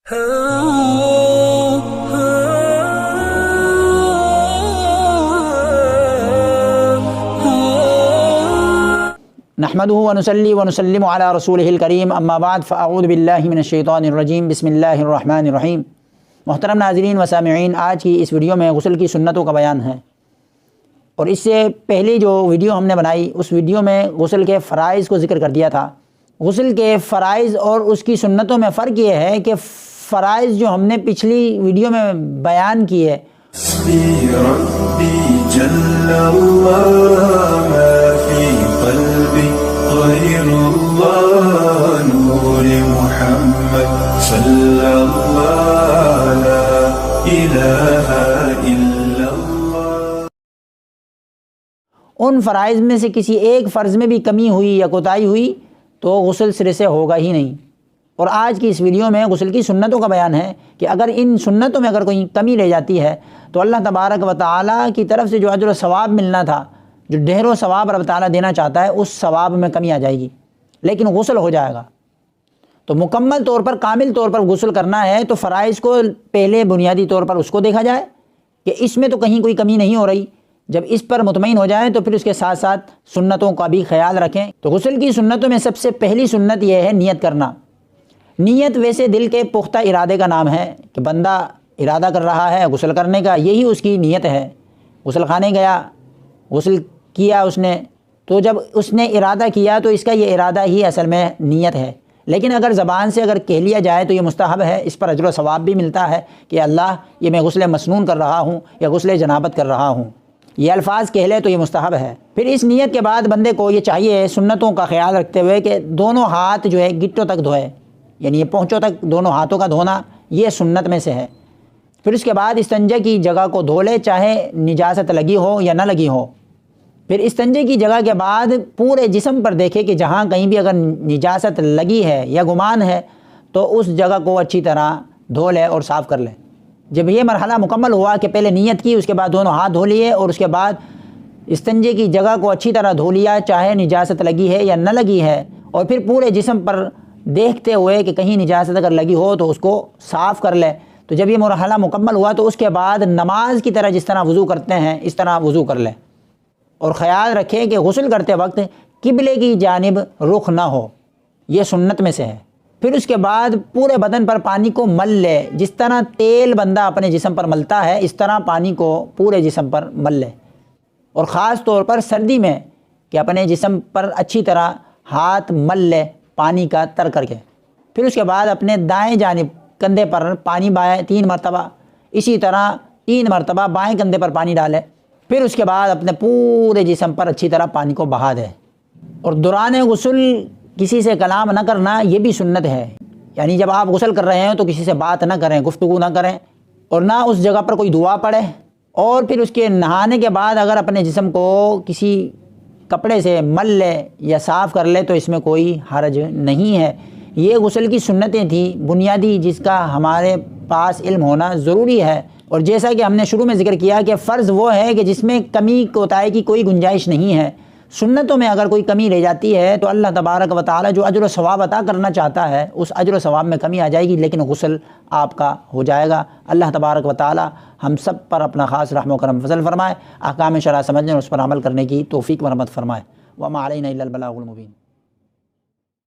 نحمده ونصلي ونسلم على رسوله الكريم اما بعد فاعوذ باللہ من الشیطان الرجیم بسم اللہ الرحمن الرحیم۔ محترم ناظرین و سامعین، آج کی اس ویڈیو میں غسل کی سنتوں کا بیان ہے، اور اس سے پہلی جو ویڈیو ہم نے بنائی اس ویڈیو میں غسل کے فرائض کو ذکر کر دیا تھا۔ غسل کے فرائض اور اس کی سنتوں میں فرق یہ ہے کہ فرائض جو ہم نے پچھلی ویڈیو میں بیان کی ہے ان فرائض میں سے کسی ایک فرض میں بھی کمی ہوئی یا کوتاہی ہوئی تو غسل سرے سے ہوگا ہی نہیں۔ اور آج کی اس ویڈیو میں غسل کی سنتوں کا بیان ہے کہ اگر ان سنتوں میں اگر کوئی کمی رہ جاتی ہے تو اللہ تبارک و تعالیٰ کی طرف سے جو اجر و ثواب ملنا تھا، جو ڈھیر و ثواب رب تعالیٰ دینا چاہتا ہے، اس ثواب میں کمی آ جائے گی، لیکن غسل ہو جائے گا۔ تو مکمل طور پر کامل طور پر غسل کرنا ہے تو فرائض کو پہلے بنیادی طور پر اس کو دیکھا جائے کہ اس میں تو کہیں کوئی کمی نہیں ہو رہی۔ جب اس پر مطمئن ہو جائے تو پھر اس کے ساتھ ساتھ سنتوں کا بھی خیال رکھیں۔ تو غسل کی سنتوں میں سب سے پہلی سنت یہ ہے نیت کرنا۔ نیت ویسے دل کے پختہ ارادے کا نام ہے کہ بندہ ارادہ کر رہا ہے غسل کرنے کا، یہی اس کی نیت ہے۔ غسل خانے گیا، غسل کیا اس نے، تو جب اس نے ارادہ کیا تو اس کا یہ ارادہ ہی اصل میں نیت ہے۔ لیکن اگر زبان سے اگر کہہ لیا جائے تو یہ مستحب ہے، اس پر اجر و ثواب بھی ملتا ہے کہ اللہ یہ میں غسل مسنون کر رہا ہوں یا غسل جنابت کر رہا ہوں، یہ الفاظ کہہ لے تو یہ مستحب ہے۔ پھر اس نیت کے بعد بندے کو یہ چاہیے سنتوں کا خیال رکھتے ہوئے کہ دونوں ہاتھ جو ہے گٹوں تک دھوئے، یعنی یہ پہنچوں تک دونوں ہاتھوں کا دھونا یہ سنت میں سے ہے۔ پھر اس کے بعد استنجے کی جگہ کو دھو لے، چاہے نجاست لگی ہو یا نہ لگی ہو۔ پھر استنجے کی جگہ کے بعد پورے جسم پر دیکھے کہ جہاں کہیں بھی اگر نجاست لگی ہے یا گمان ہے تو اس جگہ کو اچھی طرح دھو لے اور صاف کر لے۔ جب یہ مرحلہ مکمل ہوا کہ پہلے نیت کی، اس کے بعد دونوں ہاتھ دھو لیے اور اس کے بعد استنجے کی جگہ کو اچھی طرح دھو لیا، چاہے نجاست لگی ہے یا نہ لگی ہے، اور پھر پورے جسم پر دیکھتے ہوئے کہ کہیں نجاست اگر لگی ہو تو اس کو صاف کر لے۔ تو جب یہ مرحلہ مکمل ہوا تو اس کے بعد نماز کی طرح جس طرح وضو کرتے ہیں اس طرح وضو کر لے، اور خیال رکھیں کہ غسل کرتے وقت قبلے کی جانب رخ نہ ہو، یہ سنت میں سے ہے۔ پھر اس کے بعد پورے بدن پر پانی کو مل لے، جس طرح تیل بندہ اپنے جسم پر ملتا ہے اس طرح پانی کو پورے جسم پر مل لے، اور خاص طور پر سردی میں کہ اپنے جسم پر اچھی طرح ہاتھ مل لے پانی کا تر کر کے۔ پھر اس کے بعد اپنے دائیں جانب کندھے پر پانی بہائے 3 مرتبہ، اسی طرح 3 مرتبہ بائیں کندھے پر پانی ڈالے۔ پھر اس کے بعد اپنے پورے جسم پر اچھی طرح پانی کو بہا دے۔ اور دوران غسل کسی سے کلام نہ کرنا یہ بھی سنت ہے، یعنی جب آپ غسل کر رہے ہیں تو کسی سے بات نہ کریں، گفتگو نہ کریں، اور نہ اس جگہ پر کوئی دعا پڑھے۔ اور پھر اس کے نہانے کے بعد اگر اپنے جسم کو کسی کپڑے سے مل لے یا صاف کر لے تو اس میں کوئی حرج نہیں ہے۔ یہ غسل کی سنتیں تھیں بنیادی، جس کا ہمارے پاس علم ہونا ضروری ہے۔ اور جیسا کہ ہم نے شروع میں ذکر کیا کہ فرض وہ ہے کہ جس میں کمی کوتاہی کی کوئی گنجائش نہیں ہے۔ سنتوں میں اگر کوئی کمی رہ جاتی ہے تو اللہ تبارک و تعالیٰ جو اجر و ثواب عطا کرنا چاہتا ہے اس اجر و ثواب میں کمی آ جائے گی، لیکن غسل آپ کا ہو جائے گا۔ اللہ تبارک و تعالیٰ ہم سب پر اپنا خاص رحم و کرم فضل فرمائے، احکام شرع سمجھنے اور اس پر عمل کرنے کی توفیق و رحمت فرمائے۔ وما علینا الا البلاغ المبین۔